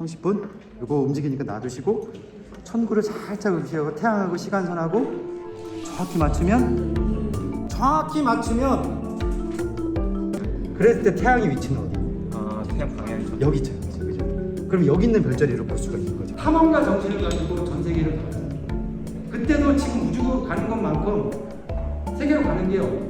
30분. 이거 움직이니까 놔두시고 천구를 살짝 이렇게 하고 태양하고 시간선하고 정확히 맞추면 그랬을 때 태양의 위치는 어디? 태양 방향이 여기 있죠. 그죠? 그럼 여기 있는 별자리를 볼 수가 있는 거죠. 탐험가 정신을 가지고 전 세계를 돌아요. 그때도 지금 우주로 가는 것만큼 세계로 가는 게요.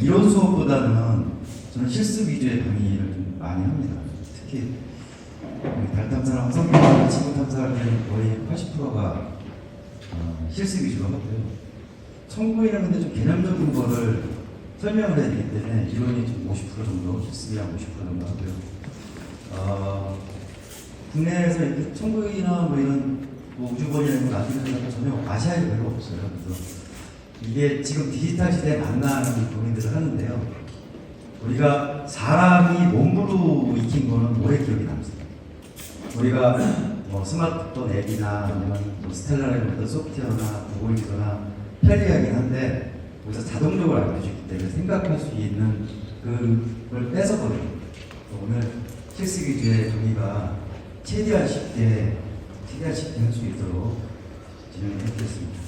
이론 수업보다는 저는 실습 위주의 강의를 좀 많이 합니다. 특히 달 탐사랑 화성 지구 탐사할 때는 거의 80%가 실습 위주로 하고요. 천구에는 근데 좀 개념적인 거를 설명을 해야 되기 때문에 이론이 좀 50% 정도, 실습이 한 50% 정도 하고요. 국내에서 이렇게 천구이나 뭐 이런 우주번이나 나중에 전혀 아시아에 별로 없어요. 그래서 이게 지금 디지털 시대에 만나는 고민들을 하는데요. 우리가 사람이 몸으로 익힌 거는 오래 기억이 남습니다. 우리가 뭐 스마트폰 앱이나 아니면 뭐 스텔라라는 소프트웨어나 구글이거나 편리하긴 한데 거기서 자동적으로 알려주기 때문에 생각할 수 있는 그걸 뺏어버려요. 오늘 실습 위주의 강의가 최대한 쉽게 할 수 있도록 진행해드렸습니다.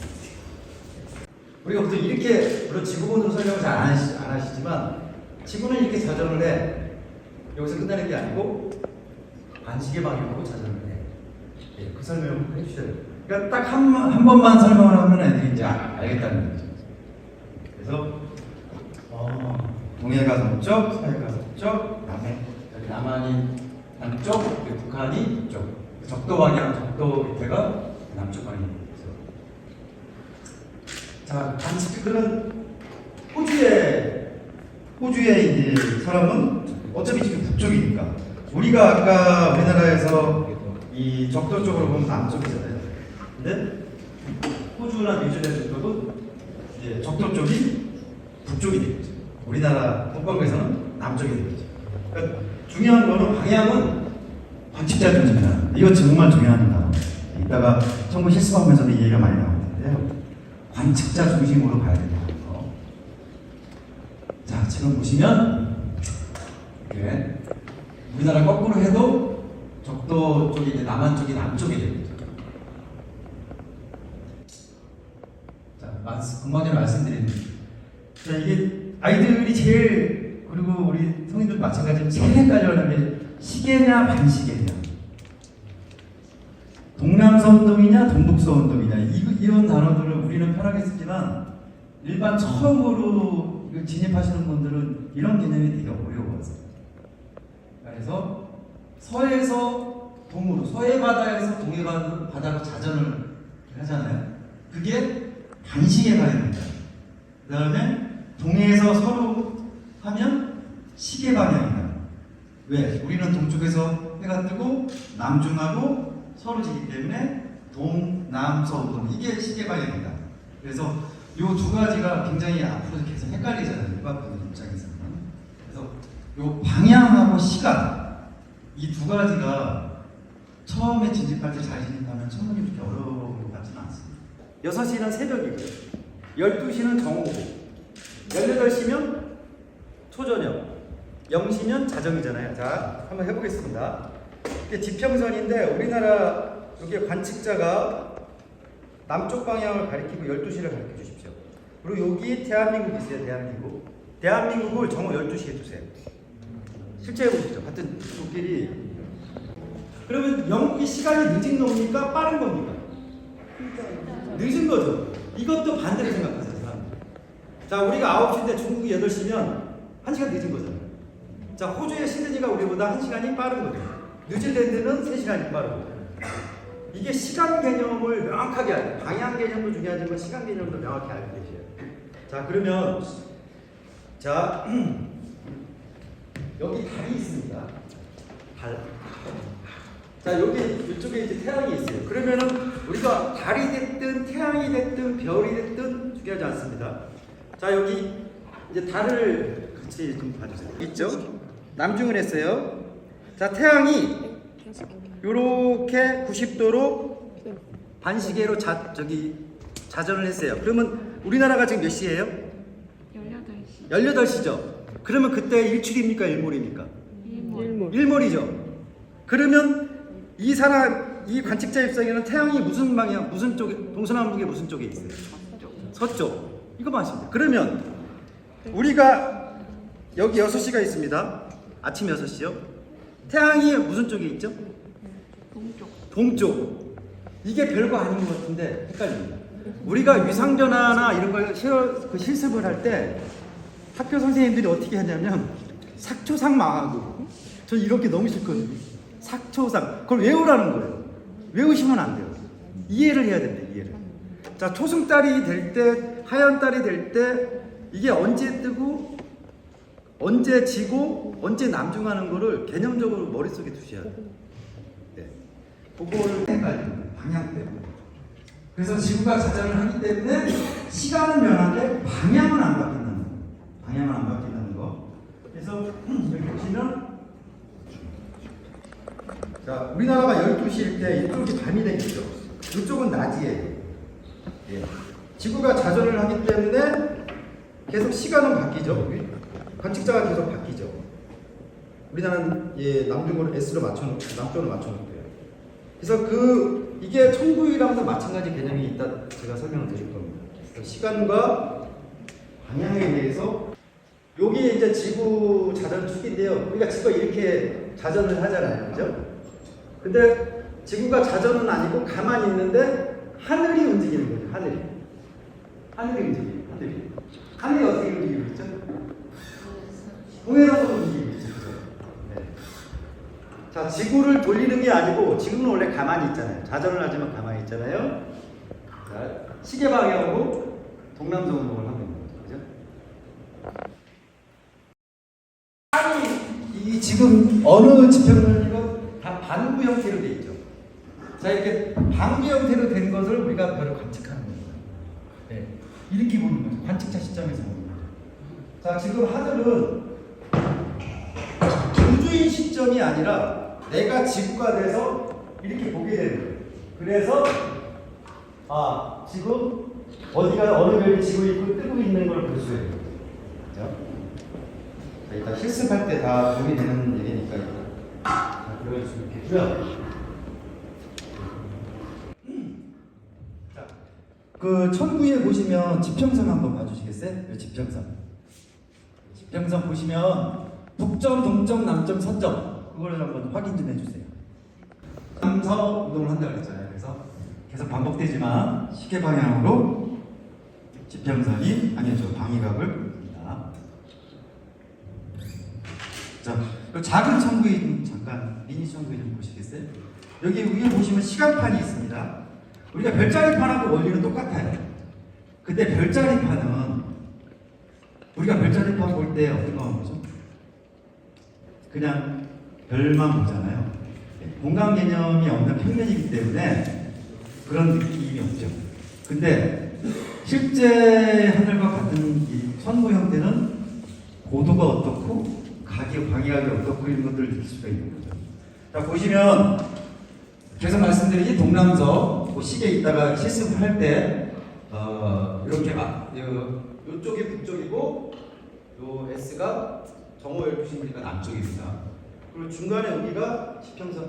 우리가 보통 이렇게 물론 지구본으로 설명을 잘 안 하시지만 지구는 이렇게 자전을 해. 여기서 끝나는 게 아니고 반시계 방향으로 자전을 해. 그 설명을 해주셔야 돼요. 그러니까 딱 한 번만 설명을 하면 애들이 이제 알겠다는 거죠. 그래서 동해가 서쪽, 서해가 서쪽, 남한이 남쪽, 북한이 이쪽. 적도 방향, 적도 밑에가 남쪽 방향이죠. 자, 그런 호주의 이제 사람은 어차피 지금 북쪽이니까 우리가 아까 우리나라에서 이 적도 쪽으로 보면 남쪽이잖아요. 근데 호주나 뉴질랜드 쪽은 이제 적도 쪽이 북쪽이 되겠죠. 우리나라 동방에서는 남쪽이 되겠죠. 그러니까 중요한 거는 방향은 관측자 중심이다. 이거 정말 중요한 단어. 이따가 정부 실습하면서도 이 얘기가 많이 나올 텐데요. 관측자 중심으로 가야 된다는 거. 자, 지금 보시면 이렇게 우리나라 거꾸로 해도 적도 쪽이 이제 남한 쪽이 남쪽이 되겠죠. 자, 금방 전에 말씀드린 자, 이게 아이들이 제일 그리고 우리 성인들 마찬가지로 제일 헷갈려하는 게 시계냐 반시계냐, 동남서 운동이냐 동북서 운동이냐 이런 단어들을 우리는 편하게 쓰지만 일반 처음으로 진입하시는 분들은 이런 개념이 되게 어려워서 그래서 서에서 동으로 서해 바다에서 동해 바다로 자전을 하잖아요. 그게 반시계 방향입니다. 그 다음에 동해에서 서로 하면 시계 방향이다. 왜? 우리는 동쪽에서 해가 뜨고 남중하고 서로 지기 때문에 동남서동 이게 시계 방향입니다. 그래서 이 두 가지가 굉장히 앞으로 계속 헷갈리잖아요. 일반 분들 입장에서는. 그래서 이 방향하고 시간 이 두 가지가 처음에 진입할 때 잘 진입하면 천문이 그렇게 어려운 것 같지는 않습니다. 6시는 새벽이고요. 12시는 정오고 18시면 초저녁 0시면 자정이잖아요. 자, 한번 해보겠습니다. 이게 지평선인데 우리나라 여기 관측자가 남쪽 방향을 가리키고 12시를 가리켜 주십시오. 그리고 여기 대한민국 있어요. 대한민국을 정오 12시에 두세요. 실제 해보시죠. 같은 쪽끼리. 그러면 영국이 시간이 늦은 겁니까? 빠른 겁니까? 늦은 거죠. 이것도 반대로 생각하세요. 사람들. 자, 우리가 9시인데 중국이 8시면 1시간 늦은 거잖아요. 자, 호주의 시드니가 우리보다 1시간이 빠른 거죠. 뉴질랜드는 3시간이 빠르고. 이게 시간 개념을 명확하게 알고, 방향 개념도 중요하지만 시간 개념도 명확히 알고 계셔야 돼요. 자, 그러면 자 여기 달이 있습니다. 달. 자, 여기 이쪽에 이제 태양이 있어요. 그러면은 우리가 달이 됐든 태양이 됐든 별이 됐든 중요하지 않습니다. 자, 여기 이제 달을 같이 좀 봐주세요. 있죠? 남중을 했어요. 자, 태양이 요렇게 90도로 반시계로 자전을 했어요. 그러면 우리나라가 지금 몇 시예요? 18시. 18시죠. 그러면 그때 일출입니까? 일몰입니까? 일몰. 일몰이죠. 그러면 이 관측자 입장에는 태양이 무슨 방향, 무슨 쪽에, 동서남북에 무슨 쪽에 있어요? 서쪽. 이거 맞습니다. 그러면 우리가 여기 6시가 있습니다. 아침 6시요. 태양이 무슨 쪽에 있죠? 동쪽. 동쪽. 이게 별거 아닌 것 같은데 헷갈립니다. 우리가 위상변화나 이런 걸 실습을 할 때 학교 선생님들이 어떻게 하냐면 sak초상 망하고, 저 이렇게 너무 싫거든요. sak초상 그걸 외우라는 거예요. 외우시면 안 돼요. 이해를 해야 됩니다. 이해를. 자, 초승달이 될 때, 하얀 달이 될 때 이게 언제 뜨고 언제 지고 언제 남중하는 거를 개념적으로 머릿속에 두셔야 돼요. 네. 그거를 헷갈리는 방향 때문에. 그래서 지구가 자전을 하기 때문에 시간은 변하는데 방향은 안 바뀐다는 거. 방향은 안 바뀐다는 거. 그래서 여기 보시면, 자, 우리나라가 12시일 때 이쪽이 밤이 되겠죠. 이쪽은 낮이에요. 예. 지구가 자전을 하기 때문에 계속 시간은 바뀌죠. 관측자가 계속 바뀌죠. 우리나라는 남중으로 S로 맞춰놓고 남쪽으로 맞춰놓고요. 그래서 이게 천구이랑도 마찬가지 개념이 있다 제가 설명을 드릴 겁니다. 시간과 방향에 대해서 여기 이제 지구 자전 축인데요. 우리가 지구가 이렇게 자전을 하잖아요, 그죠? 근데 지구가 자전은 아니고 가만히 있는데 하늘이 움직이는 거죠. 하늘이 움직여요. 하늘이 어떻게 움직이고 있죠? 동해라서 움직이고 있죠. 네. 자, 지구를 돌리는 게 아니고 지구는 원래 가만히 있잖아요. 자전을 하지만 가만히 있잖아요. 자, 시계 방향으로 동남서 운동을 하고 있는 거죠. 그죠? 이 지금 어느 지평면이건 다 반구 형태로 돼 있죠. 자, 이렇게 반구 형태로 된 것을 우리가 별을 관측하는 겁니다. 네. 이렇게 보는 거죠. 관측자 시점에서 보는 거죠. 자, 지금 하늘은 우주인 시점이 아니라 내가 지구가 돼서 이렇게 보게 되는 거예요. 그래서 지금 어디가 어느 별이 지고 있고 뜨고 있는 걸 볼 수 있는 거죠. 그렇죠? 자, 일단 실습할 때 다 도움이 되는 얘기니까 그럴 수 있겠고요. 자, 천구에 보시면 지평선 한번 봐주시겠어요? 지평선. 지평선 보시면 북점, 동점, 남점, 서점 그걸 한번 확인 좀 해주세요. 남서 운동을 한다 그랬잖아요. 그래서 계속 반복되지만 시계 방향으로 지평선이 아니죠, 방위각을 봅니다. 자, 작은 천구에 좀 잠깐 미니 천구에 좀 보시겠어요? 여기 위에 보시면 시간판이 있습니다. 우리가 별자리판하고 원리는 똑같아요. 근데 별자리판은 우리가 별자리판 볼 때 어떤 거만 보죠? 그냥 별만 보잖아요. 공간 개념이 없는 평면이기 때문에 그런 느낌이 없죠. 근데 실제 하늘과 같은 이 천구 형태는 고도가 어떻고 방위각이 어떻고 이런 것들을 느낄 수가 있는 거죠. 자, 보시면 계속 말씀드린 동남서 시계에 있다가 실습할 때 이렇게 이쪽이 북쪽이고 요 S가 정오 12시니까 남쪽입니다. 그리고 중간에 여기가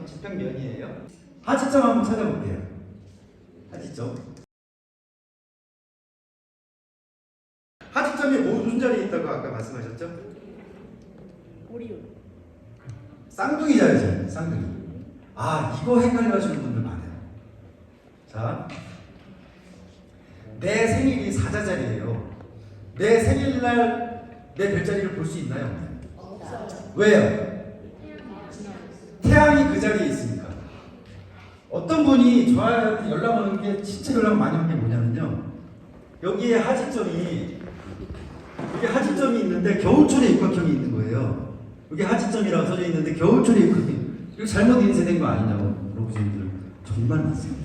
지평면이에요. 하지점 한번 찾아볼게요. 하지점. 하지점이 무슨 자리에 있다고 아까 말씀하셨죠? 오리온. 쌍둥이 자리잖아요. 쌍둥이. 이거 헷갈려 하시는 분들 많아요. 자, 내 생일이 사자자리예요. 내 생일날 내 별자리를 볼 수 있나요? 왜요? 태양이 그 자리에 있으니까. 어떤 분이 저한테 연락 오는 게 진짜 연락 많이 오는 게 뭐냐면요. 여기에 하지점이 있는데 겨울철에 육각형이 있는 거예요. 여기 하지점이라고 써져 있는데 겨울철에 육각형이 이거 잘못 인쇄된 거 아니냐고 물어보시는 분들 정말 많습니다.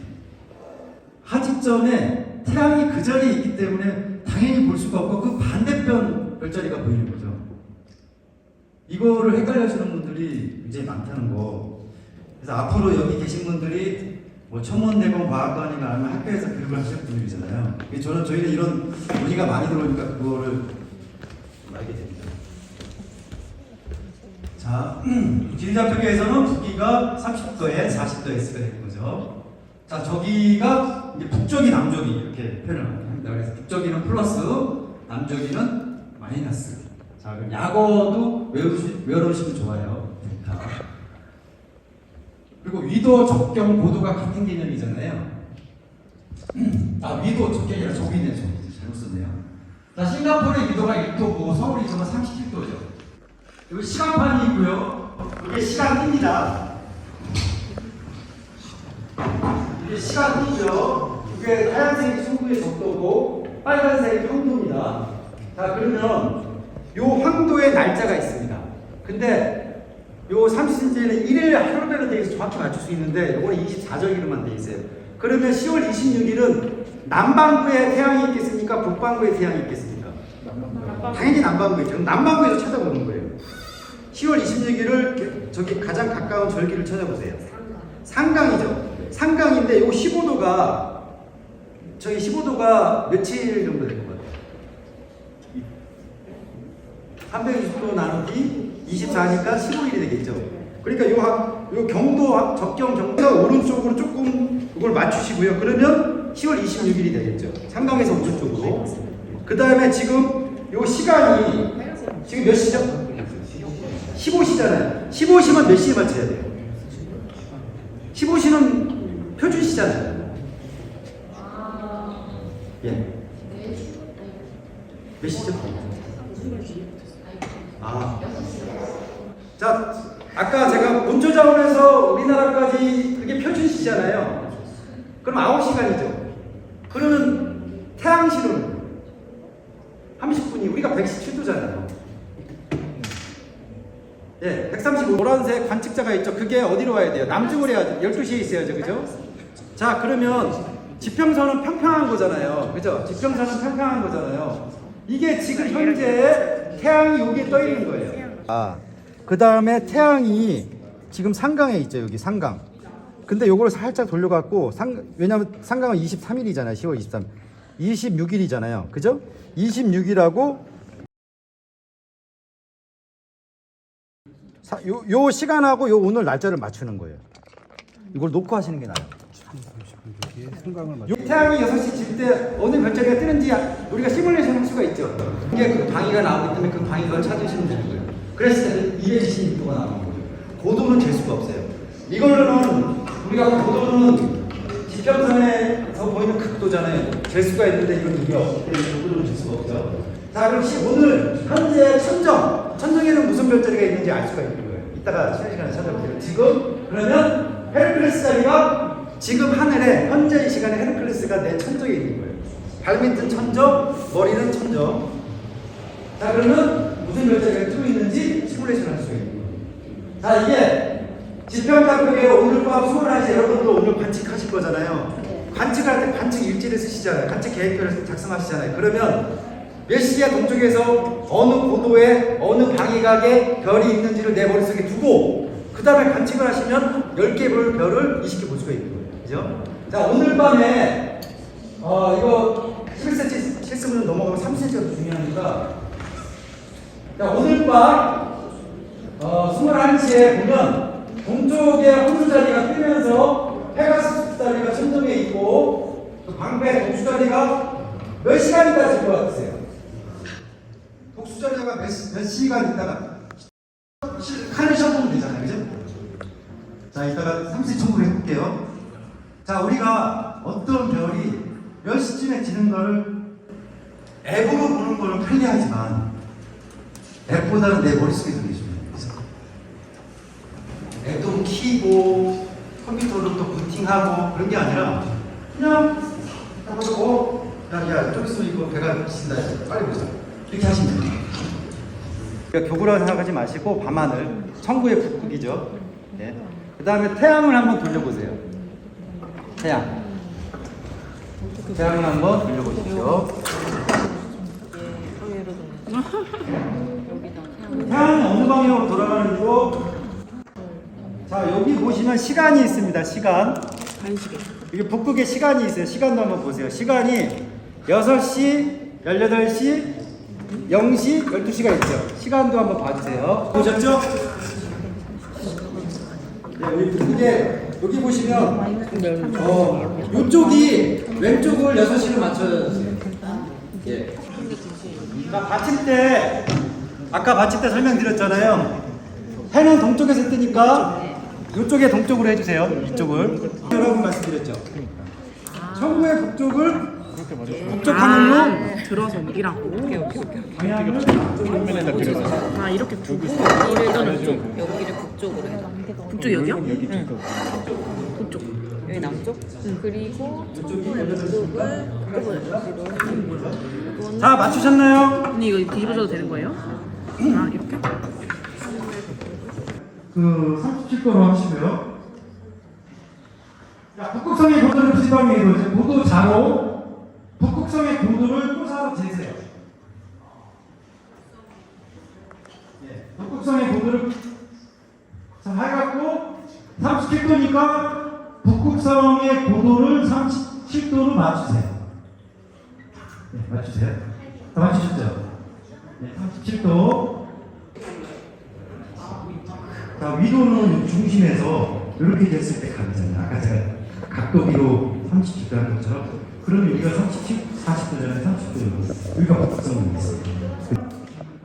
하지점에 태양이 그 자리에 있기 때문에 당연히 볼 수가 없고 그 반대편 별자리가 보이는 거죠. 이거를 헷갈려하시는 분들이 굉장히 많다는 거. 그래서 앞으로 여기 계신 분들이 뭐 천문대공 과학관이나 아니면 학교에서 교육을 하실 분들이잖아요. 저희는 이런 문의가 많이 들어오니까 그거를 좀 알게 됩니다. 자, 지리좌표계에서는 부기가 30도에 40도S가 되는 거죠. 자, 저기가 이제 북쪽이 남쪽이 이렇게 표현을 합니다. 그래서 북쪽이는 플러스, 남쪽이는 마이너스. 자, 그럼 약어도 외워놓으시면 좋아요. 델타. 그리고 위도, 적경, 고도가 같은 개념이잖아요. 위도, 적경이 아니라 저기네, 저기. 잘못 썼네요. 자, 싱가포르의 위도가 1도고 서울 위도가 37도죠. 여기 시간판이 있고요. 이게 시간입니다. 이게 시간이죠. 이게 하얀색이 중국의 적도고 빨간색이 황도입니다. 자, 그러면 요 황도의 날짜가 있습니다. 근데 요 30cm는 1일 하루별로 되어 있어서 정확히 맞출 수 있는데 요거는 24절기로만 되어 있어요. 그러면 10월 26일은 남반구에 태양이 있겠습니까? 북반구에 태양이 있겠습니까? 당연히 남반구이죠. 그럼 남반구에서 찾아보는 거예요. 10월 26일을 저기 가장 가까운 절기를 찾아보세요. 상강이죠. 상강인데 요 15도가 저기 15도가 며칠 정도 될 것 같아요? 360도 나누기 24니까 15일이 되겠죠. 그러니까 요 경도 적경 경도 오른쪽으로 조금 이걸 맞추시고요. 그러면 10월 26일이 되겠죠. 상강에서 오른쪽으로. 그 다음에 지금 요 시간이 지금 몇 시죠? 15시잖아요. 15시면 몇 시에 맞춰야 돼요? 15시는 표준시잖아요. 예. 몇 시죠? 자, 아까 제가 온조자원에서 우리나라까지 그게 표준시잖아요. 그럼 9시간이죠. 그러면 태양시로는 30분이 우리가 117도잖아요. 예, 135 노란색 관측자가 있죠. 그게 어디로 와야 돼요? 남쪽으로 해야죠. 12시에 있어야죠. 그죠? 자, 그러면 지평선은 평평한 거잖아요. 그죠? 지평선은 평평한 거잖아요. 이게 지금 현재 태양이 여기에 떠 있는 거예요. 그 다음에 태양이 지금 상강에 있죠. 여기 상강. 근데 요걸 살짝 돌려갖고 왜냐면 상강은 23일이잖아요. 10월 23일. 26일이잖아요. 그죠? 26일하고 요 시간하고 요 오늘 날짜를 맞추는 거예요. 이걸 놓고 하시는 게 나아요. 요 태양이 6시 질 때 어느 별자리가 뜨는지 우리가 시뮬레이션 할 수가 있죠. 이게 그 방위가 나오기 때문에 그 방위를 찾으시면 되는 거예요. 그랬을 때 226도가 나오는 거죠. 고도는 잴 수가 없어요. 이걸로는 우리가 고도는 지평선에서 보이는 각도잖아요. 잴 수가 있는데 이건 이게 없기 때문에 고도는 잴 수가 없죠. 자, 그럼 오늘 현재 천정에는 무슨 별자리가 있는지 알 수가 있는 거예요. 이따가 쉬는 시간에 찾아볼게요. 지금 그러면 헤르클레스 자리가 지금 하늘에 현재 이 시간에 헤르클레스가 내 천정에 있는 거예요. 발밑은 천정, 머리는 천정. 자, 그러면 무슨 별자리가 뜨고 있는지 시뮬레이션 할 수가 있는 거예요. 자, 이게 지평자표계 오늘 밤 21시 여러분도 오늘 관측하실 거잖아요. 관측할 때 관측 일지를 쓰시잖아요. 관측 계획표를 작성하시잖아요. 그러면 몇 시에 동쪽에서 어느 고도에 어느 방위각에 별이 있는지를 내 머릿속에 두고 그 다음에 관측을 하시면 10개 별을 20개 볼 수가 있는 거예요. 그죠? 자, 오늘 밤에 이거 11cm 실습을 넘어가면 3cm가 중요하니까 자, 오늘 밤 21시에 보면 동쪽에 홍수자리가 뜨면서 페가수스자리가 천정에 있고 그 방배 독수자리가 몇 시간 있다 질 것 같으세요? 독수자리가 몇 시간 있다가 칸을 쳐보면 되잖아요. 그죠? 자, 이따가 3cm 첨부를 해볼게요. 자, 우리가 어떤 별이 몇 시쯤에 지는 거를 앱으로 보는 거는 편리하지만 앱보다는 내 머릿속에 들게 중요해요. 앱도 키고 컴퓨터로 또 부팅하고 그런 게 아니라 그냥 딱 보고 야 좀 있으면 이거 배가 지친다 빨리 보자 이렇게 하시면 돼요. 그러니까 교구라고 생각하지 마시고 밤하늘, 천구의 북극이죠. 네. 그 다음에 태양을 한번 돌려보세요. 태양을 한번 돌려보십시오. 태양은 어느 방향으로 돌아가는지도, 자 여기 보시면 시간이 있습니다. 시간. 이게 북극에 시간이 있어요. 시간도 한번 보세요. 시간이 6시, 18시, 0시, 12시가 있죠. 시간도 한번 봐주세요. 보셨죠? 네, 여기 북극에 여기 보시면 이쪽이 왼쪽을 6시로 맞춰주세요. 예. 자, 받침대 아까 받침대 설명드렸잖아요. 해는 동쪽에서 뜨니까 이쪽에 동쪽으로 해주세요. 이쪽을 여러분 말씀드렸죠. 천구의 북쪽을 북쪽 하늘로 들어서 여기랑 방향을 아 이렇게 두고 이쪽 여기를 북쪽으로 해라. 북쪽 여기요? 응. 북쪽 여기 남쪽? 그리고 북쪽을 다 맞추셨나요? 언니 이거 뒤집어줘도 되는 거예요? 아 이렇게? 그 37도로 하시고요. 자, 북극성의 고도를 지방위로 이제 고도 자로 북극성의 고도를 꼬사로 재세요. 예, 북극성의 고도를 자 해갖고 37도니까 북극성의 고도를 37도로 맞추세요. 네, 맞추세요. 다 맞추셨죠? 네, 37도. 자, 위도는 중심에서 이렇게 됐을 때 가잖아요. 아까 제가 각도비로 30도 하는 것처럼. 그러면 여기가 37, 40도잖아요. 30도잖아요. 여기가 북극성이 있어요.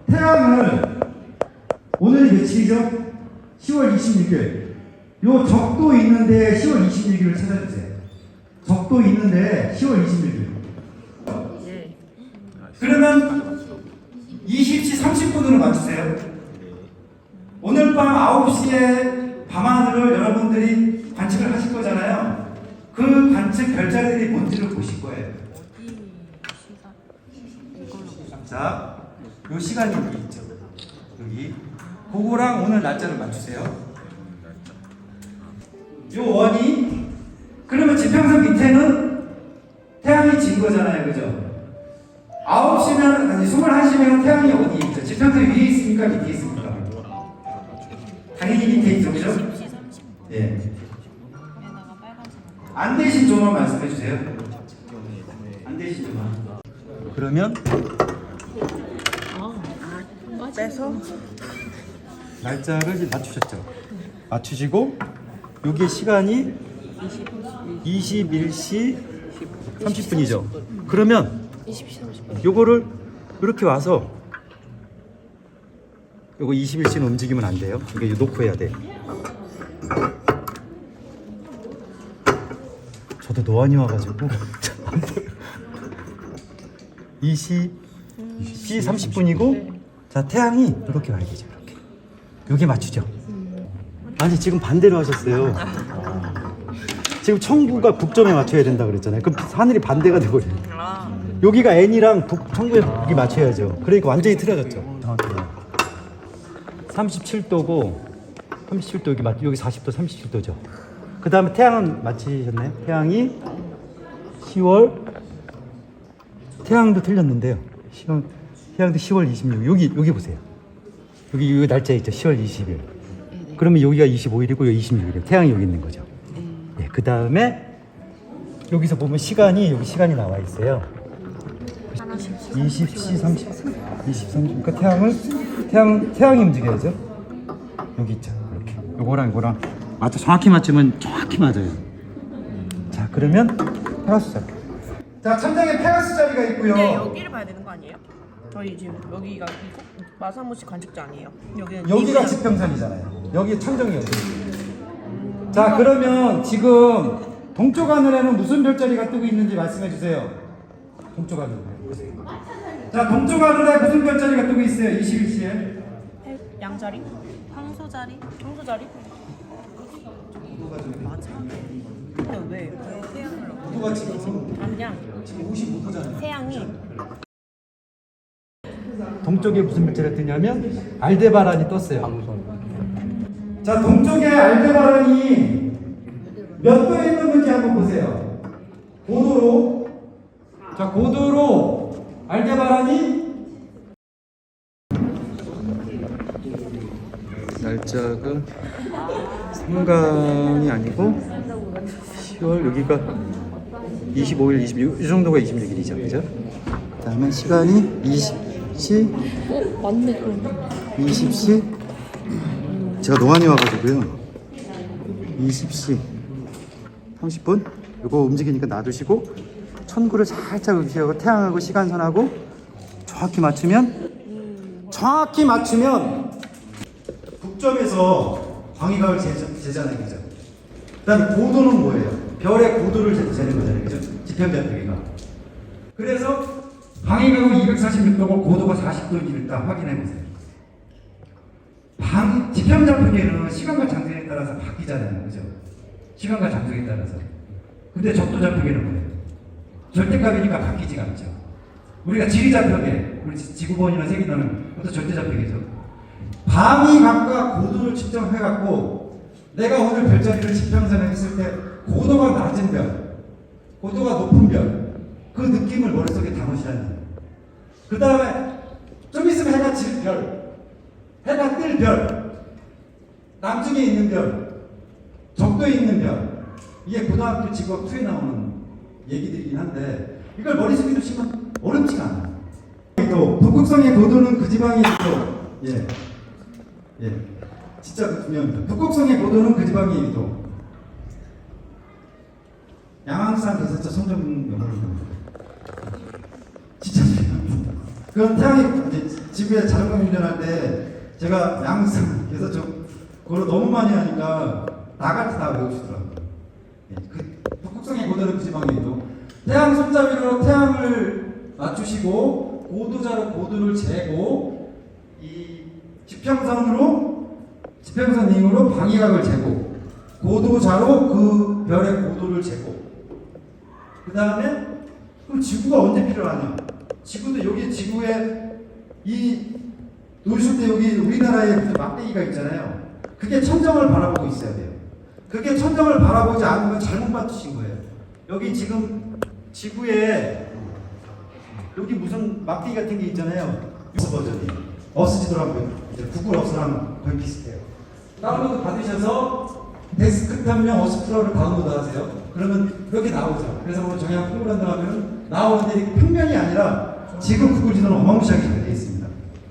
태양을 오늘이 며칠이죠? 10월 26일. 요 적도 있는데 10월 26일을 찾아주세요. 적도 있는데 10월 26일. 그러면 20시 30분으로 맞추세요. 오늘 밤 9시에 밤하늘을 여러분들이 관측을 하실 거잖아요. 그 관측 별자리들이 뭔지를 보실 거예요. 자, 요 시간이 여기 있죠. 여기. 그거랑 오늘 날짜를 맞추세요. 요 원이, 그러면 지평선 밑에는 태양이 진 거잖아요. 그죠? 9시면, 아니 21시면 태양이 어디 있죠? 지평선 위에 있습니까? 밑에 있습니까? 당연히 밑에 있죠. 그죠? 예. 안 되신 조만 말씀해 주세요. 안 되신 조만. 그러면 빼서 날짜를 맞추셨죠? 맞추시고 여기 시간이 21시 30분이죠. 그러면 요거를 이렇게 와서 요거 21시는 움직이면 안 돼요. 이게 놓고 해야 돼. 저도 노안이 와가지고 20시 30분이고 자 태양이 이렇게 와야 되죠. 이렇게 여기 맞추죠. 아니 지금 반대로 하셨어요. 지금 청구가 북점에 맞춰야 된다 그랬잖아요. 그럼 하늘이 반대가 돼버려요. 여기가 N이랑 청구에 북이 맞춰야죠. 그러니까 완전히 틀어졌죠. 37도고 37도 여기 40도 37도죠. 그 다음에 태양은 맞히셨나요? 태양이 10월 태양도 틀렸는데요. 태양도 10월 26일 여기 보세요. 여기 날짜 있죠. 10월 20일. 그러면 여기가 25일이고 여기 26일이에요. 태양이 여기 있는 거죠. 네, 그 다음에 여기서 보면 여기 시간이 나와 있어요. 20시 30, 23. 그러니까 태양이 움직여야죠. 여기 있죠. 이렇게. 요거랑 정확히 맞추면 정확히 맞아요. 자, 그러면 페가수스. 자, 천장에 페가수스 자리가 있고요. 네 여기를 봐야 되는 거 아니에요? 저희 지금 여기가 마사무시 관측자 아니에요? 여기가 지평선이잖아요. 여기 천정이 여기. 자, 그러면 지금 동쪽 하늘에는 무슨 별자리가 뜨고 있는지 말씀해 주세요. 동쪽 하늘 보세요. 자, 동쪽 하늘에 무슨 별자리가 뜨고 있어요? 21시에. 양자리? 황소자리? 청소자리? 맞아. 근데 왜 태양을 고도가 지금 아니야. 55도잖아요. 태양이 동쪽에 무슨 별자리가 뜨냐면 알데바란이 떴어요. 자, 동쪽에 알데바란이 몇 도에 있는 건지 한번 보세요. 고도로. 자, 고도로 알데바란이 날짜가 상강이 아니고 10월 여기가 25일, 26, 이 정도가 26일이죠, 그죠? 그다음에 시간이 20시, 맞네 그럼. 20시. 제가 노안이 와가지고요. 20시 30분. 이거 움직이니까 놔두시고 천구를 살짝 의식하고 태양하고 시간선하고 정확히 맞추면 북점에서 광희각을 재잖아요, 그죠? 그다음 고도는 뭐예요? 별의 고도를 재는 거잖아요, 그죠? 지평자표기가. 그래서 광희각은 246도고 고도가 40도인지를 일단 확인해 보세요. 지평자표기는 시간과 장소에 따라서 바뀌잖아요, 그죠? 시간과 장소에 따라서. 근데 적도자표기는 뭐예요? 절대값이니까 바뀌지가 않죠. 우리가 지리자표계, 우리 지구본이나 세기도는 그것도 절대자표계죠. 방위각과 고도를 측정해갖고 내가 오늘 별자리를 지평선에 했을 때 고도가 낮은 별, 고도가 높은 별, 그 느낌을 머릿속에 담으시라는 거예요. 그 다음에 좀 있으면 해가 질 별, 해가 뜰 별, 남쪽에 있는 별, 적도에 있는 별, 이게 고등학교 직업 2에 나오는 얘기들이긴 한데 이걸 머릿속에 두시면 어렵지가 않아요. 또 북극성의 고도는 그 지방이 또 진짜 중요합니다. 북극성의 고도는 그 지방의 1도. 양항산 개선자 선정용어입니다. 진짜 중요합니다. 그건 태양이 이제 지구에 자전거 운전할 때 제가 양항산 개선자 그걸 너무 많이 하니까 나같이 다 외우시더라고요. 그 북극성의 고도는 그 지방의 1도. 태양 손잡이로 태양을 맞추시고 고도자로 고도를 재고 이 지평선 링으로 방위각을 재고 고도자로 그 별의 고도를 재고 그 다음에 그럼 지구가 언제 필요하냐? 지구도 여기 지구에 이 놓으실 때 여기 우리나라에 무슨 막대기가 있잖아요. 그게 천정을 바라보고 있어야 돼요. 그게 천정을 바라보지 않으면 잘못 맞추신 거예요. 여기 지금 지구에 여기 무슨 막대기 같은 게 있잖아요. 유스 버전이 어스지더라고요. 이제 구글 어스랑 거의 비슷해요. 다운로드 받으셔서 데스크탑용 어스프로를 다운로드 하세요. 그러면 이렇게 나오죠. 그래서 오늘 정량 공부를 한다 하면 나오는데 이게 평면이 아니라 지금 구글 지도는 어마무시하게 잘 되어 있습니다.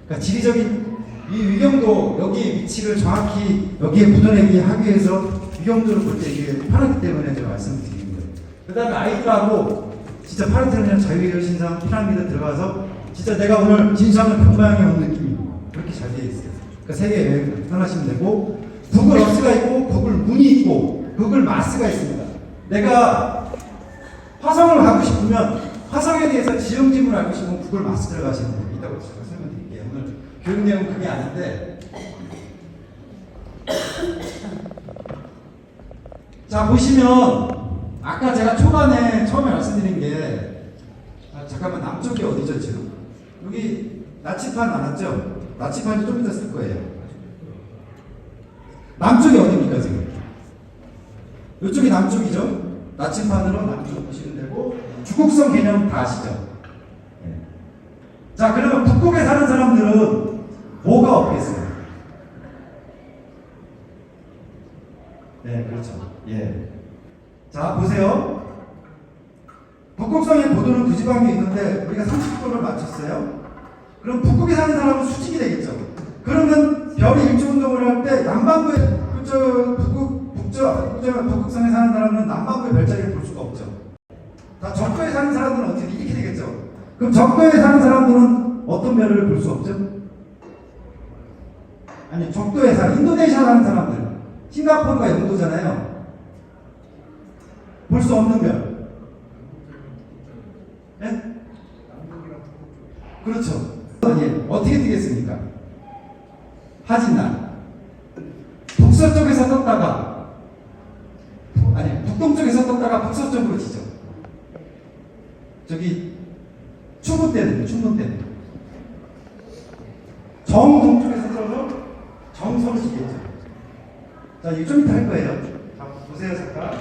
그러니까 지리적인 이 위경도 여기 위치를 정확히 여기에 묻어내기 하기 위해서 위경도를 볼 때 이게 파랗기 때문에 제가 말씀을 드리는 거예요. 그 다음에 아이들하고 진짜 파르테논이나 자유의 신상 피라미드 들어가서 진짜 내가 오늘 진수하는 평방에 온 느낌이 그렇게 잘 되어 있어요. 그러니까 세계 여행 떠나시면 되고 구글 어스가 있고 구글 문이 있고 구글 마스가 있습니다. 내가 화성을 가고 싶으면 화성에 대해서 지형지물을 알고 싶으면 구글 마스 들어가시면 됩니다. 이따가 제가 설명드릴게요. 오늘 교육 내용은 그게 아닌데 자 보시면 아까 제가 초반에 처음에 말씀드린 게 잠깐만 남쪽이 어디죠 지금? 여기 나치판 나왔죠? 나치판이 좀 이따 쓸 거예요. 남쪽이 어디입니까 지금? 이쪽이 남쪽이죠? 나치판으로 남쪽 보시면 되고 주국성 개념 다 아시죠? 네. 자 그러면 북극에 사는 사람들은 뭐가 없겠어요? 네 그렇죠. 예. 자 보세요. 북극성의 고도는 그 지방에 있는데 우리가 30도를 맞췄어요. 그럼 북극에 사는 사람은 수직이 되겠죠. 그러면 별이 일조운동을 할 때 남반구에 북극성에 사는 사람은 남반구의 별자리를 볼 수가 없죠. 다 적도에 사는 사람들은 어떻게 이렇게 되겠죠. 그럼 적도에 사는 사람들은 어떤 별을 볼 수 없죠? 아니 적도에 사는 인도네시아 사는 사람들 싱가포르가 영도잖아요. 볼 수 없는 별. 네? 그렇죠. 어떻게 뜨겠습니까? 하진날. 북서쪽에서 떴다가 아니 북동쪽에서 떴다가 북서쪽으로 지죠. 저기 춘분 때는 정동쪽에서 떠서 정서로 지겠죠. 자, 이거 좀 이따 할 거예요. 자, 보세요, 잠깐.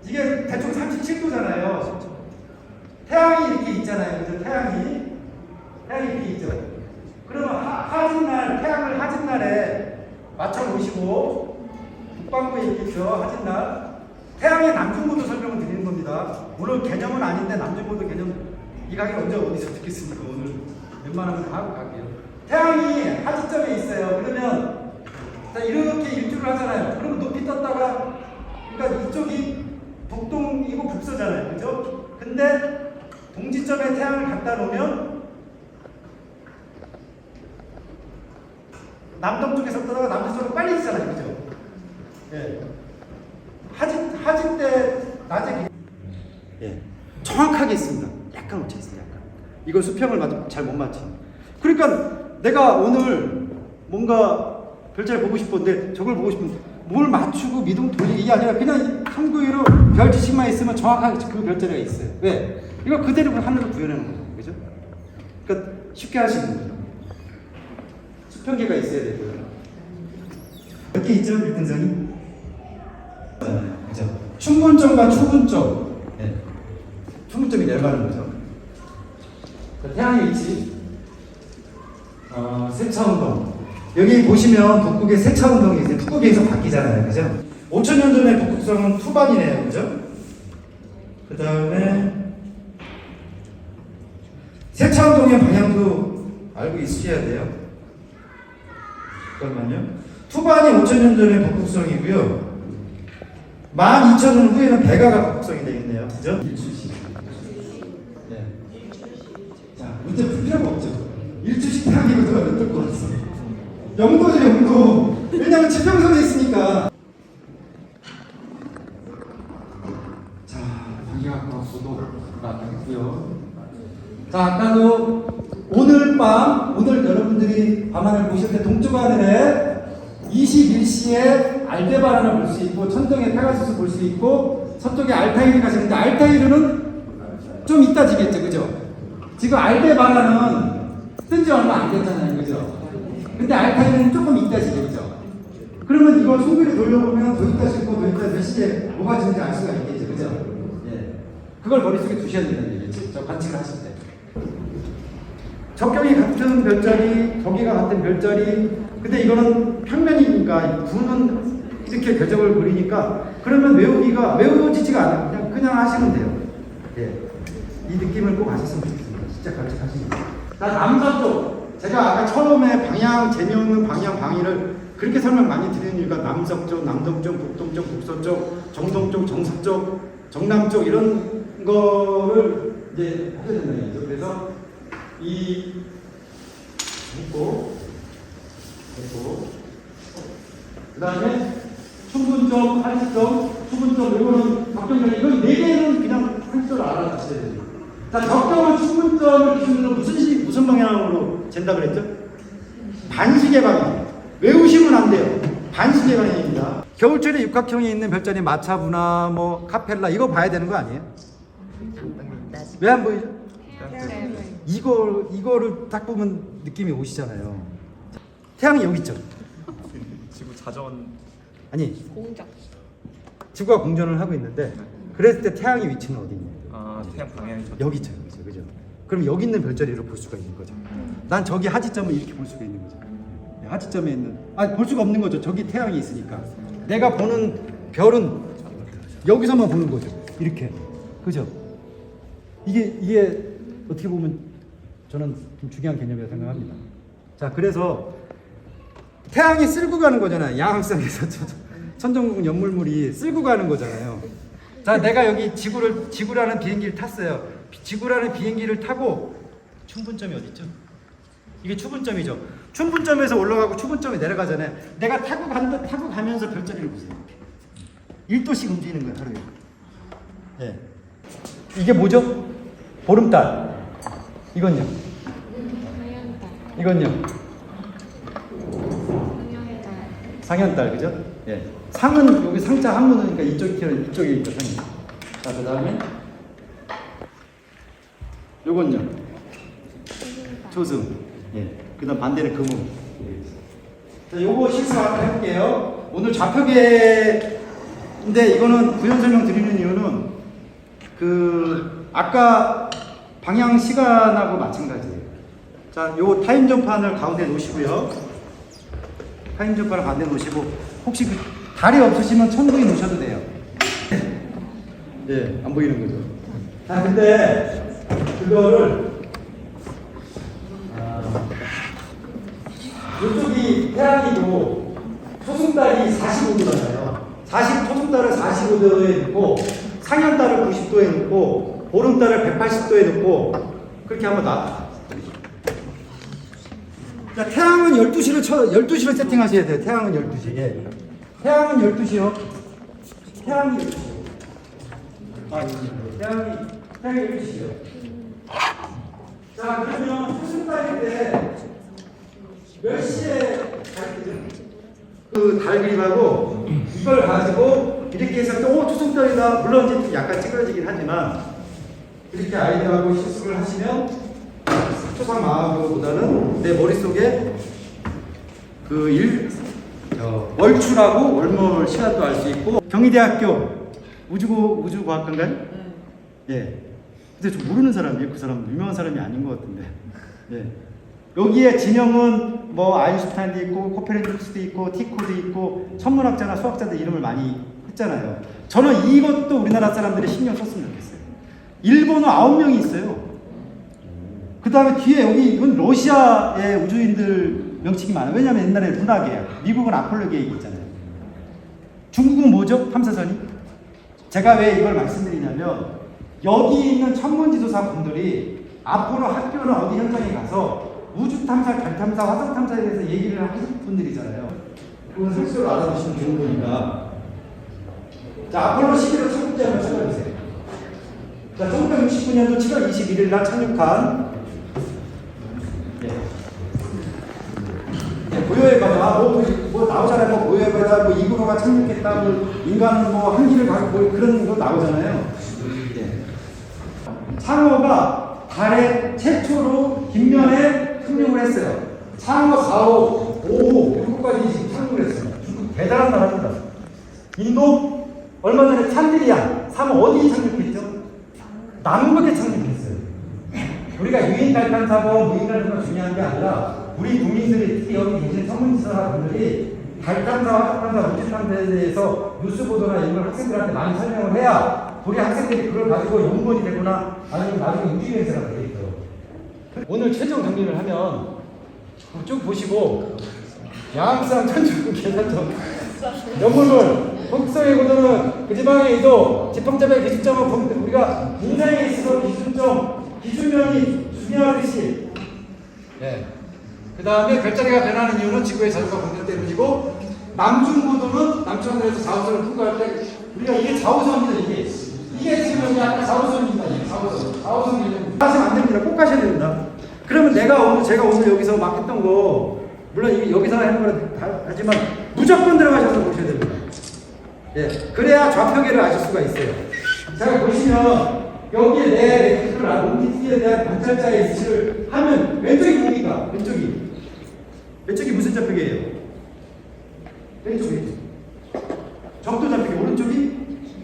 이게 대충 37도잖아요. 태양이 이렇게 있잖아요. 그죠? 태양이 이렇게 있죠. 그러면 하진날, 태양을 하진날에 맞춰 놓으시고, 북반구에 이렇게 있죠. 하진날. 태양의 남중고도 설명을 드리는 겁니다. 물론 개념은 아닌데, 남중고도 개념, 이 강의 언제 어디서 듣겠습니까? 오늘 웬만하면 다 하고 갈게요. 태양이 하지점에 있어요. 그러면, 자, 이렇게 일주를 하잖아요. 그러면 높이 떴다가, 그러니까 이쪽이 북동이고 북서잖아요. 그죠? 근데 동지점에 태양을 갖다 놓으면 남동쪽에서 떠다가 남서쪽으로 빨리 지잖아요. 그죠? 예. 하지 때 낮에 예. 정확하게 있습니다. 약간 오차 있어요. 약간. 이걸 수평을 잘 못 맞춰. 그러니까 내가 오늘 뭔가 별자리 보고 싶은데 저걸 보고 싶은데 뭘 맞추고 미동 돌리기 이게 아니라 그냥 한구위로 별 지식만 있으면 정확하게 그 별자리가 있어요. 왜? 이거 그대로 하늘을 구현하는 거예요. 그죠? 그러니까 쉽게 할 수 있는 거죠. 수평계가 있어야 되고요. 몇 개 있죠? 일등선이? 그죠? 춘분점과 초분점. 네. 춘분점이 내려가는 거죠. 태양의 위치. 세차운동. 여기 보시면 북극의 세차운동이 이제 북극에서 바뀌잖아요. 그죠? 5,000년 전에 북극성은 투반이네요. 그죠? 그 다음에 세차운동의 방향도 알고 있으셔야 돼요. 잠깐만요. 투반이 5,000년 전에 북극성이고요. 12,000년 후에는 백아가 북극성이 되겠네요. 그죠? 일주씩. 네. 자, 문제 풀 필요가 없죠. 일주씩 태양이거든. 뚫고 왔어. 영도죠, 영도. 왜냐면 지평선에 있으니까. 자, 단기각각도도 나왔고요. 자, 아까도 오늘 여러분들이 밤하늘 보실 때 동쪽 하늘에 21시에 알데바란을 볼 수 있고 천정의 페가수스 볼 수 있고 서쪽에 알타이르가 지는데 알타이르는 좀 이따 지겠죠, 그죠? 지금 알데바란은 뜬 지 얼마 안 됐잖아요, 그죠? 근데 알타이르는 조금 이따 지겠죠? 그러면 이걸 소비를 돌려보면 더 이따 짓고 더 이따 몇 시에 뭐가 지는지 알 수가 있겠죠, 그죠? 예. 그걸 머릿속에 두셔야 된다는 얘기죠. 저 관측을 하실 때. 적경이 같은 별자리, 저기가 같은 별자리, 근데 이거는 평면이니까 구는 이렇게 궤적을 그리니까 그러면 외워지지가 않아요. 그냥 하시면 돼요. 예. 이 느낌을 꼭 하셨으면 좋겠습니다. 진짜 관측하시면 돼요. 자, 남서쪽. 제가 아까 처음에 방향, 재미없는 방향, 방위를 그렇게 설명 많이 드리는 이유가 남서쪽, 남동쪽, 북동쪽, 북서쪽, 정동쪽, 정서쪽, 정남쪽 이런 거를 이제 하게 된다는 얘기죠. 그래서 이 묶고 그 다음에 충분점, 한시점, 충분점 이거는 적정점 이건 4개는 그냥 할 줄 알아주셔야 돼요. 자, 적정은 충분점을 기준으로 무슨 방향으로 잰다 그랬죠? 반시계 방향. 외우시면 안 돼요. 반시계 방향입니다. 겨울철에 육각형이 있는 별자리 마차부나 뭐 카펠라 이거 봐야 되는 거 아니에요? 왜 안 보이죠? 이거를 딱 보면 느낌이 오시잖아요. 태양이 여기 있죠. 지구 자전 아니 공작. 지구가 공전을 하고 있는데 그랬을 때 태양의 위치는 어디 있냐? 태양 방향이 여기 있죠, 그죠? 그럼 여기 있는 별자리를 볼 수가 있는 거죠. 난 저기 하지점을 이렇게 볼 수가 있는 거죠. 하지점에 있는 볼 수가 없는 거죠. 저기 태양이 있으니까 내가 보는 별은 여기서만 보는 거죠. 이렇게 그죠? 이게 어떻게 보면 저는 좀 중요한 개념이라고 생각합니다. 자, 그래서 태양이 쓸고 가는 거잖아요. 양항성에서 천정국 연물물이 쓸고 가는 거잖아요. 자, 내가 여기 지구라는 비행기를 탔어요. 지구라는 비행기를 타고 춘분점이 어디 있죠? 이게 추분점이죠. 춘분점에서 올라가고 추분점에 내려가잖아요. 내가 타고 가면서 별자리를 보세요. 1도씩 움직이는 거예요, 하루에. 예. 이게 뭐죠? 보름달. 이건요? 이건요? 상현달, 그죠? 예. 상은 여기 상자 한문이니까 이쪽에 있죠, 상이. 자, 그 다음에 요건요? 조승. 예. 그 다음 반대는 금ung. 자, 요거 실수 한번 해볼게요. 오늘 좌표계인데 이거는 구현 설명 드리는 이유는 아까 방향 시간하고 마찬가지예요. 자, 요 타임 점판을 가운데 놓으시고요. 타임 점판을 가운데 놓으시고 혹시 다리 없으시면 천국에 놓으셔도 돼요. 예, 안 보이는 거죠. 자, 근데 그거를 이쪽이 태양이고 초승달이 45도잖아요. 초승달을 45도에 놓고 상현달을 90도에 놓고 보름달을 180도에 놓고 그렇게 한번 놔. 자, 태양은 12시를 세팅하셔야 돼요. 태양은 12시. 예. 태양은 12시요. 태양이 12시. 태양이 12시요. 자, 그러면 초승달일 때 몇 시에 달 그림하고 이걸 가지고 이렇게 해서 또 초승달이다. 물론 이제 약간 찌그러지긴 하지만 이렇게 아이디어하고 실습을 하시면 초상 마음보다는 내 머릿속에 월출하고 월몰 시간도 알 수 있고. 경희대학교 우주과학관가요? 예. 근데 저 모르는 사람이에요. 그 사람 유명한 사람이 아닌 것 같은데. 예. 여기에 진영은 뭐 아인슈타인도 있고 코페르니쿠스도 있고 티코도 있고 천문학자나 수학자들 이름을 많이 했잖아요. 저는 이것도 우리나라 사람들이 신경 썼으면 좋겠어요. 일본어 9명이 있어요. 그 다음에 뒤에 여기 이건 러시아의 우주인들 명칭이 많아요. 왜냐하면 옛날에 문화계약, 미국은 아폴로 계획이 있잖아요. 중국은 뭐죠? 탐사선이? 제가 왜 이걸 말씀드리냐면 여기 있는 천문지도사 분들이 앞으로 학교나 어디 현장에 가서 우주 탐사, 달 탐사, 화성 탐사에 대해서 얘기를 하실 분들이잖아요. 그건 실수로 알아두시면 좋은 거니까. 자, 아폴로 11호 착륙제 한번 찾아보세요. 자, 1969년도 7월 21일 날 착륙한 고요의 바다, 뭐 나오잖아요. 뭐 고요의 바다, 뭐 이구로가 착륙했다, 뭐 인간은 뭐 한기를 가고 뭐 그런 거 나오잖아요. 창호가 달에 최초로 뒷면에 착륙을 했어요. 창호 4호, 5호, 6호까지 지금 착륙을 했어요. 대단한 나라입니다. 인도 얼마 전에 찬드리안 3호 어디 착륙했죠? 남극에 착륙했어요. 우리가 유인 달 탐사고 무인 달 탐사가 중요한 게 아니라 우리 국민들이 특히 여기 계신 전문지사분들이 달 탐사, 화성 탐사, 우주 탐사에 대해서 뉴스 보도나 이런 걸 학생들한테 많이 설명을 해야 우리 학생들이 그걸 가지고 연구원이 되거나 아니면 나중에 우주여행사가 되겠죠. 오늘 최종 정리를 하면 쭉 보시고 양상 천주국 계산점 연물물 폭성의 고도는 그 지방의 이도 지평점의 기준점은 우리가 인생에 있어서 기준면이 중요하듯이 그 다음에 별자리가 변하는 이유는 지구의 자주가 공전 때문이고 남중고도는 남쪽하늘에서 자우선을 통과할 때 우리가 이게 자우선입니다. 이게 지금 여기 아까 자우선입니다. 이게 자우선 개념 하시면 안 됩니다. 꼭 가셔야 됩니다. 그러면 제가 오늘 여기서 막 했던 거 물론 이게 여기서 하는 거는 하지만 무조건 들어가셔서 보셔야 됩니다. 그래야 좌표계를 아실 수가 있어요. 자, 보시면 여기에 내 렉티클 롱티티에 대한 관찰자의 위치를 하면 왼쪽이 뭡니까? 왼쪽이 무슨 좌표계예요? 왼쪽이 적도 좌표계, 오른쪽이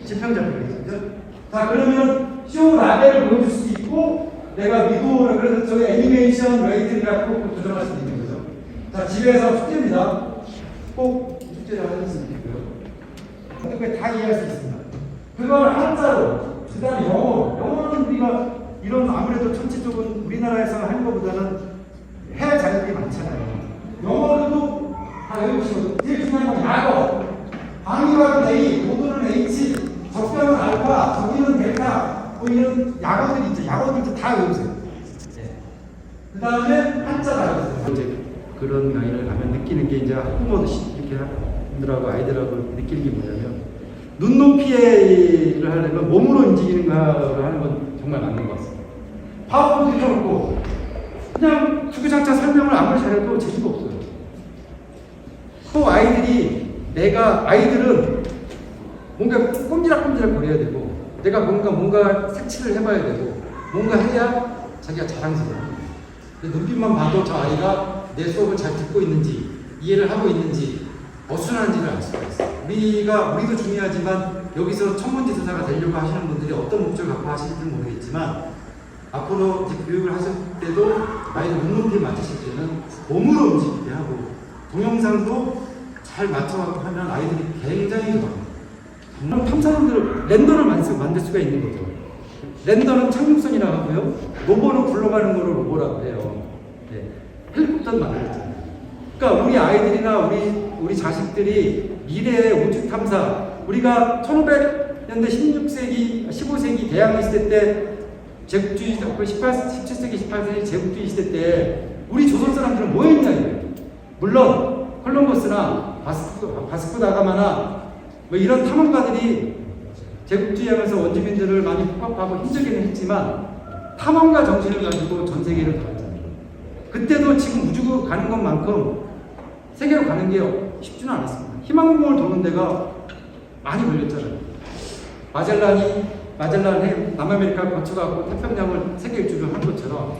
지평 좌표계죠. 자, 그러면 쇼 라벨을 보여줄 수도 있고 내가 미국으로 그래서 저기 애니메이션 레이팅 그래프 조정할 수도 있는 거죠. 자, 집에서 숙제입니다. 꼭 숙제를 하셨으면 좋겠고요. 그게 다 이해할 수 있습니다. 그걸 한자로, 그 다음에 영어는 우리가 이런 아무래도 천체 쪽은 우리나라에서 하는 것보다는 해외 자료들이 많잖아요. 영어로도 다 외우시고, 제일 중요한 건 약어. 방위각은 A, 고도는 H, 적병은 알파, 저기는 델타, 뭐 이런 약어들이 있죠. 약어들도 다 외우세요. 그 다음에 한자가 외우세요. 이제 그런 강의를 가면 느끼는 게 이제 학부모들 이렇게 분들하고 아이들하고 느끼는 게 뭐냐면 눈높이를 하려면 몸으로 움직이는 거를 하는 건 정말 맞는 것 같습니다. 파워포인트 켜놓고 그냥 주구장창 설명을 아무리 잘해도 재미가 없어요. 또 아이들은 뭔가 꼼지락꼼지락 거려야 되고, 내가 뭔가 색칠을 해봐야 되고, 뭔가 해야 자기가 자랑스러워요. 눈빛만 봐도 저 아이가 내 수업을 잘 듣고 있는지, 이해를 하고 있는지, 어순한지를 알 수가 있어요. 우리도 중요하지만, 여기서 천문지도사가 되려고 하시는 분들이 어떤 목적을 갖고 하실지는 모르겠지만, 앞으로 이제 교육을 하실 때도 아이들 눈높이에 맞추실 때는 몸으로 움직이게 하고, 동영상도 잘 맞춰갖고 하면 아이들이 굉장히 좋아합니다. 탐사선들 랜더를 만들 수가 있는 거죠. 랜더는 착륙선이라고 하고요. 로버는 굴러가는 거를 로버라고 해요. 네. 헬리콥터도 만들었잖아요. 그러니까 우리 아이들이나 우리 자식들이 미래의 우주 탐사, 우리가 1500년대 16세기, 15세기 대항해 시대 때 제국주의, 17세기, 18세기 제국주의 시대 때 우리 조선 사람들은 뭐 했냐 이거예요. 물론 콜럼버스나 바스코 다가마나 뭐 이런 탐험가들이 제국주의하면서 원주민들을 많이 폭파하고 힘들게는 했지만 탐험가 정신을 가지고 전 세계를 돌았잖아요. 그때도 지금 우주 가는 것만큼 세계로 가는 게 쉽지는 않았습니다. 희망공을 도는 데가 많이 걸렸잖아요. 마젤란이 남아메리카 거쳐가고 태평양을 세계 일주를 한 것처럼,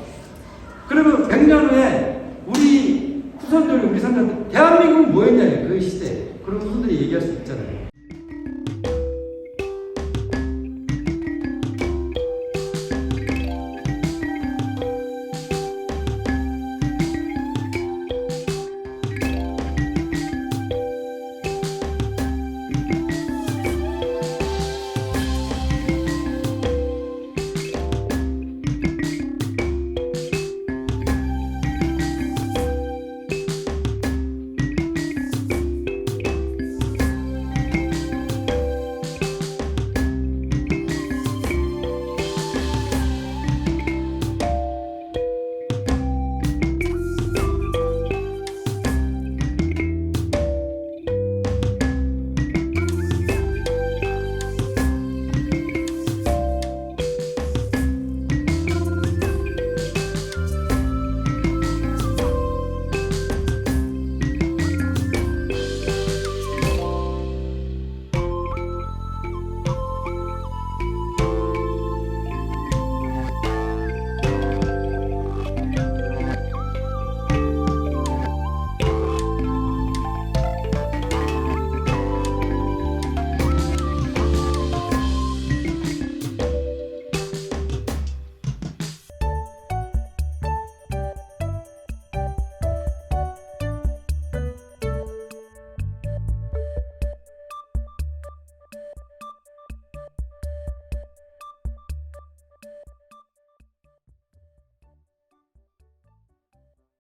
그러면 100년 후에 우리 후손들, 우리 선조들, 대한민국은 뭐였냐, 그 시대. 그런 후손들이 얘기할 수 있잖아요.